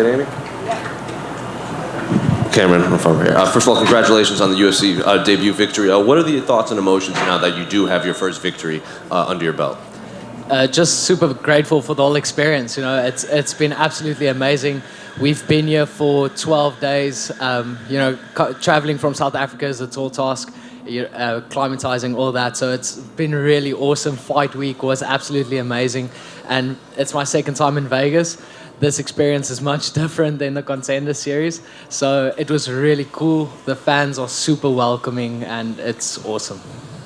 get Amy? Cameron, I'm from here. First of all, congratulations on the UFC debut victory. What are the thoughts and emotions now that you do have your first victory under your belt? Just super grateful for the whole experience. You know, it's been absolutely amazing. We've been here for 12 days. You know, traveling from South Africa is a tall task. Climatizing, all that. So it's been a really awesome. Fight week was absolutely amazing, and it's my second time in Vegas. This experience is much different than the Contender Series, so it was really cool. The fans are super welcoming, and it's awesome.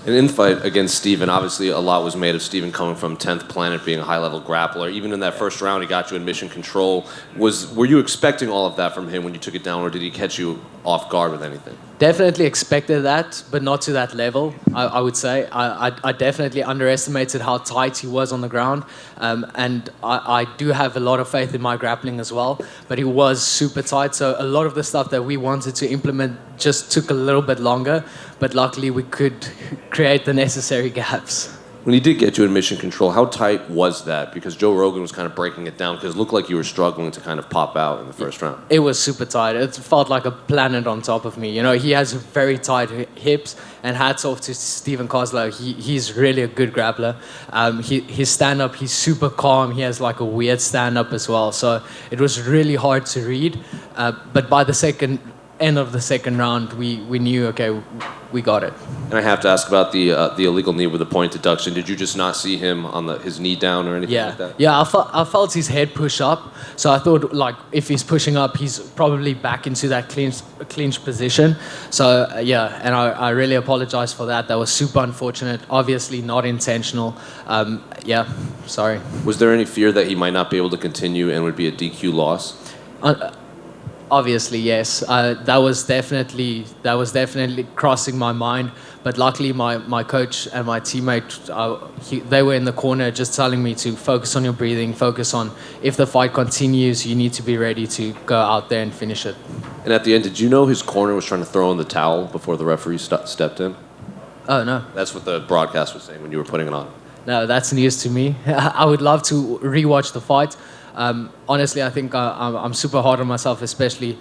An in-fight against Steven, obviously a lot was made of Steven coming from 10th Planet, being a high-level grappler. Even in that first round, he got you in mission control. Were you expecting all of that from him when you took it down, or did he catch you off guard with anything? Definitely expected that, but not to that level, I would say. I definitely underestimated how tight he was on the ground, and I do have a lot of faith in my grappling as well, but he was super tight, so a lot of the stuff that we wanted to implement just took a little bit longer, but luckily we could create the necessary gaps. When he did get you in mission control, how tight was that? Because Joe Rogan was kind of breaking it down, because it looked like you were struggling to kind of pop out in the first round. It was super tight. It felt like a planet on top of me. You know, he has very tight hips, and hats off to Steven Koslow. He's really a good grappler. His stand-up, he's super calm. He has like a weird stand-up as well. So it was really hard to read. But by the end of the second round, we knew, okay, we got it. And I have to ask about the illegal knee with the point deduction. Did you just not see him on his knee down or anything like that? Yeah, I felt his head push up. So I thought, like, if he's pushing up, he's probably back into that clinch position. So, yeah, and I really apologize for that. That was super unfortunate. Obviously not intentional. Yeah, sorry. Was there any fear that he might not be able to continue and would be a DQ loss? Obviously, yes. That was definitely crossing my mind. But luckily, my coach and my teammate, they were in the corner just telling me to focus on your breathing, focus on if the fight continues, you need to be ready to go out there and finish it. And at the end, did you know his corner was trying to throw in the towel before the referee stepped in? Oh, no. That's what the broadcast was saying when you were putting it on. No, that's news to me. I would love to rewatch the fight. Honestly, I think I'm super hard on myself, especially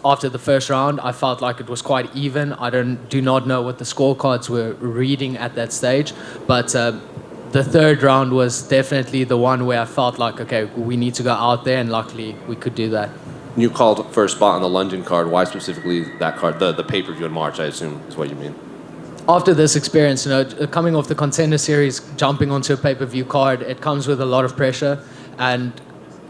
after the first round. I felt like it was quite even. I do not know what the scorecards were reading at that stage, but the third round was definitely the one where I felt like, okay, we need to go out there, and luckily we could do that. You called for a spot on the London card. Why specifically that card? The pay-per-view in March, I assume, is what you mean. After this experience, you know, coming off the Contender Series, jumping onto a pay-per-view card, it comes with a lot of pressure, and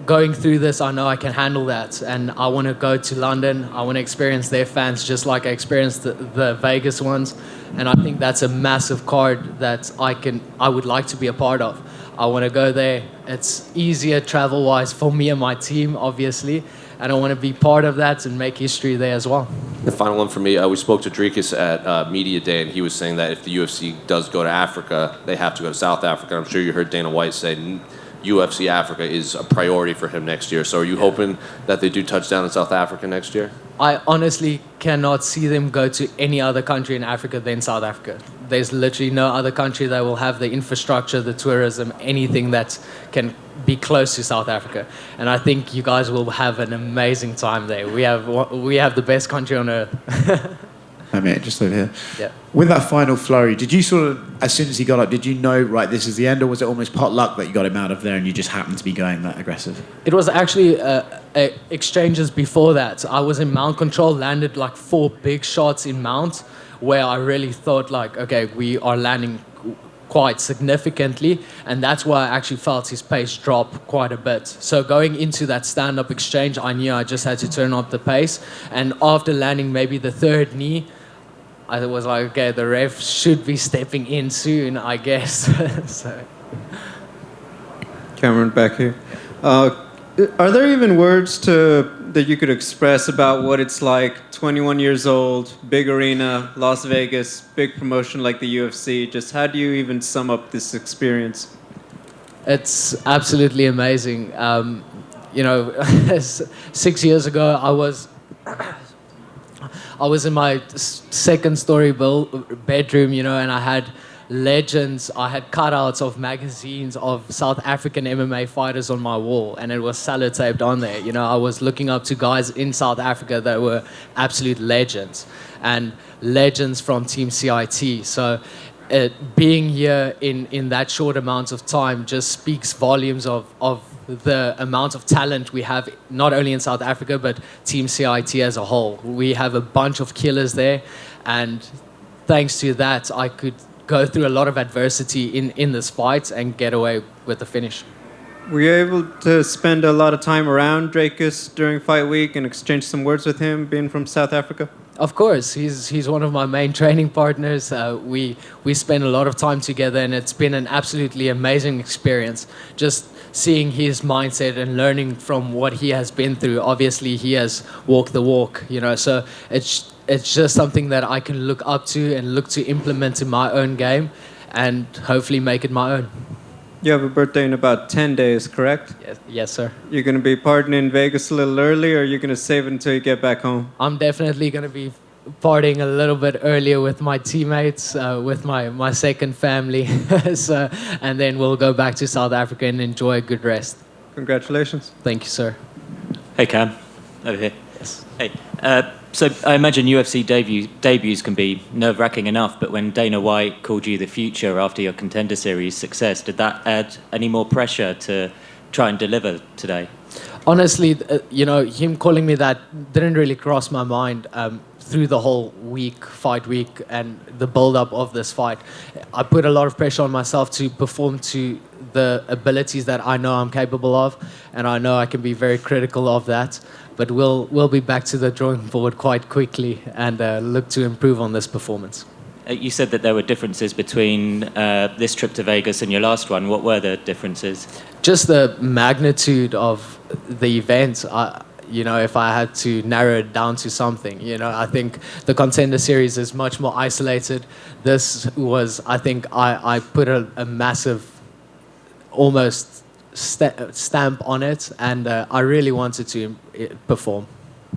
going through this, I know I can handle that, and I want to go to London. I want to experience their fans just like I experienced the Vegas ones, and I think that's a massive card that I would like to be a part of. I want to go there. It's easier travel-wise for me and my team, obviously, and I want to be part of that and make history there as well. The final one for me, we spoke to Dricus at Media Day, and he was saying that if the UFC does go to Africa, they have to go to South Africa. I'm sure you heard Dana White say UFC Africa is a priority for him next year. So are you hoping that they do touch down in South Africa next year? I honestly cannot see them go to any other country in Africa than South Africa. There's literally no other country that will have the infrastructure, the tourism, anything that can be close to South Africa. And I think you guys will have an amazing time there. We have the best country on earth. I mean, just over here. Yeah. With that final flurry, did you sort of, as soon as he got up, did you know, right, this is the end, or was it almost pot luck that you got him out of there and you just happened to be going that aggressive? It was actually exchanges before that. I was in mount control, landed like 4 big shots in mount, where I really thought like, okay, we are landing quite significantly, and that's why I actually felt his pace drop quite a bit. So going into that stand-up exchange, I knew I just had to turn up the pace, and after landing maybe the third knee, I was like, okay, the ref should be stepping in soon, I guess. So. Cameron, back here. Are there even words that you could express about what it's like, 21 years old, big arena, Las Vegas, big promotion like the UFC? Just how do you even sum up this experience? It's absolutely amazing. You know, 6 years ago, I was in my second story bedroom, you know, and I had legends. I had cutouts of magazines of South African MMA fighters on my wall, and it was sellotaped on there. You know, I was looking up to guys in South Africa that were absolute legends, and legends from Team CIT. So being here in that short amount of time just speaks volumes of the amount of talent we have, not only in South Africa, but Team CIT as a whole. We have a bunch of killers there, and thanks to that, I could go through a lot of adversity in this fight and get away with the finish. Were you able to spend a lot of time around Drakus during fight week and exchange some words with him, being from South Africa? Of course, he's one of my main training partners. We spend a lot of time together, and it's been an absolutely amazing experience. Just seeing his mindset and learning from what he has been through. Obviously, he has walked the walk, you know. So it's just something that I can look up to and look to implement in my own game, and hopefully make it my own. You have a birthday in about 10 days, correct? Yes, sir. You're going to be partying in Vegas a little early, or you're going to save it until you get back home? I'm definitely going to be partying a little bit earlier with my teammates, with my second family. So, and then we'll go back to South Africa and enjoy a good rest. Congratulations. Thank you, sir. Hey, Cam. Over here. Yes. Hey. So I imagine UFC debuts can be nerve-wracking enough, but when Dana White called you the future after your Contender Series success, did that add any more pressure to try and deliver today? Honestly, you know, him calling me that didn't really cross my mind through the whole fight week, and the build-up of this fight. I put a lot of pressure on myself to perform to the abilities that I know I'm capable of, and I know I can be very critical of that. But we'll be back to the drawing board quite quickly and look to improve on this performance. You said that there were differences between this trip to Vegas and your last one. What were the differences? Just the magnitude of the event. You know, if I had to narrow it down to something, you know, I think the Contender Series is much more isolated. This was, I think, I put a massive, almost stamp on it, and I really wanted to perform.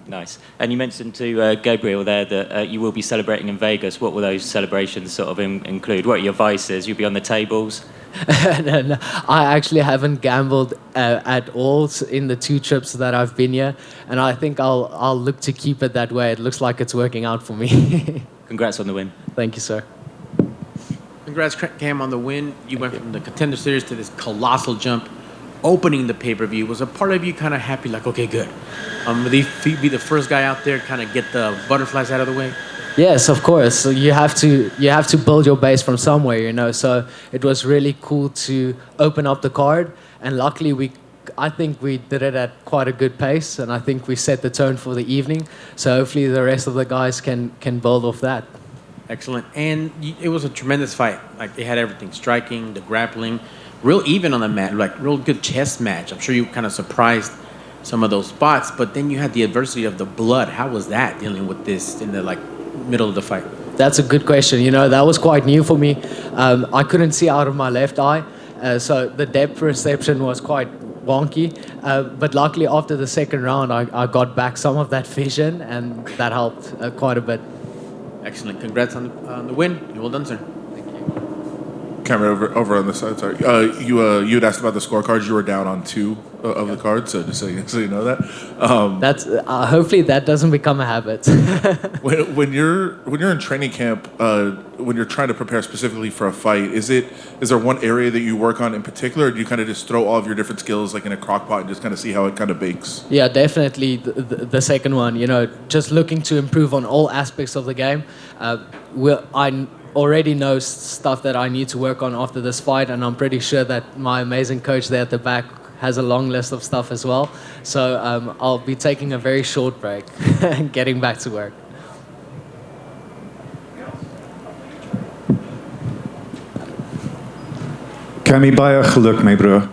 Nice. And you mentioned to Gabriel there that you will be celebrating in Vegas. What will those celebrations sort of include? What are your vices? You'll be on the tables? No, I actually haven't gambled at all in the 2 trips that I've been here, and I think I'll look to keep it that way. It looks like it's working out for me. Congrats on the win. Thank you, sir. Congrats, Cam, on the win. You went from the Contender Series to this colossal jump, opening the pay-per-view. Was a part of you kind of happy, like, okay, good? Will he be the first guy out there, kind of get the butterflies out of the way? Yes, of course. So you have to build your base from somewhere, you know. So it was really cool to open up the card, and luckily I think we did it at quite a good pace, and I think we set the tone for the evening. So hopefully the rest of the guys can build off that. Excellent. And it was a tremendous fight. Like, it had everything: striking, the grappling, real even on the mat, like real good chess match. I'm sure you kind of surprised some of those spots, but then you had the adversity of the blood. How was that, dealing with this in the middle of the fight? That's a good question. You know, that was quite new for me. I couldn't see out of my left eye, so the depth perception was quite wonky. But luckily, after the second round, I got back some of that vision, and that helped quite a bit. Excellent. Congrats on the win. Well done, sir. Cameron, over on the side, sorry. You had asked about the scorecards. You were down on 2 of the cards, so just so you know that. That's hopefully that doesn't become a habit. when you're in training camp, when you're trying to prepare specifically for a fight, is there one area that you work on in particular, or do you kind of just throw all of your different skills like in a crock pot and just kind of see how it kind of bakes? Yeah, definitely the second one. You know, just looking to improve on all aspects of the game. I already know stuff that I need to work on after this fight, and I'm pretty sure that my amazing coach there at the back has a long list of stuff as well. So I'll be taking a very short break and getting back to work. Cammy, baie geluk, my broer.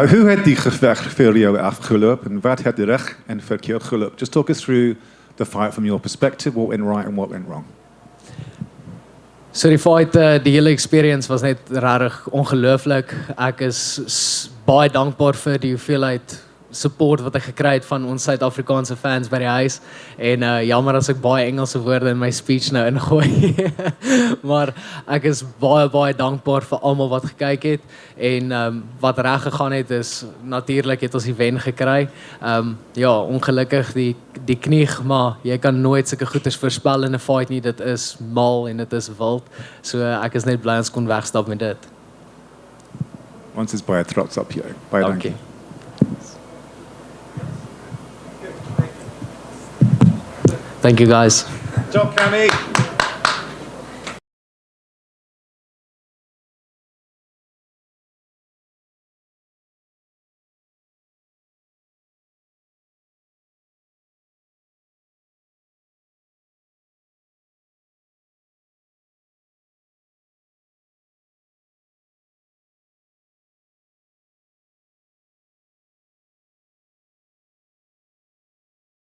Hoe het die geveg vir jou afgeloop, en wat het reg en verkeerd geloop? Just talk us through the fight from your perspective, what went right and what went wrong. So die fight, die hele experience was net regtig ongelooflik. Ek is baie dankbaar vir die hoeveelheid support wat ek gekry het van ons Suid-Afrikaanse fans by die huis en jammer as ek baie Engelse woorde in my speech nou ingooi. Maar ek is baie dankbaar vir almal wat gekyk het en wat reg gegaan het is natuurlik het ons die wen gekry. Ja, ongelukkig die knie, maar jy kan nooit sulke goeders voorspel in 'n fight nie. Dit is mal en dit is wild. So ek is net bly ons kon wegstap met dit. Ons is baie trots op jou. Baie dankie. Thank you guys. Job, Cammy.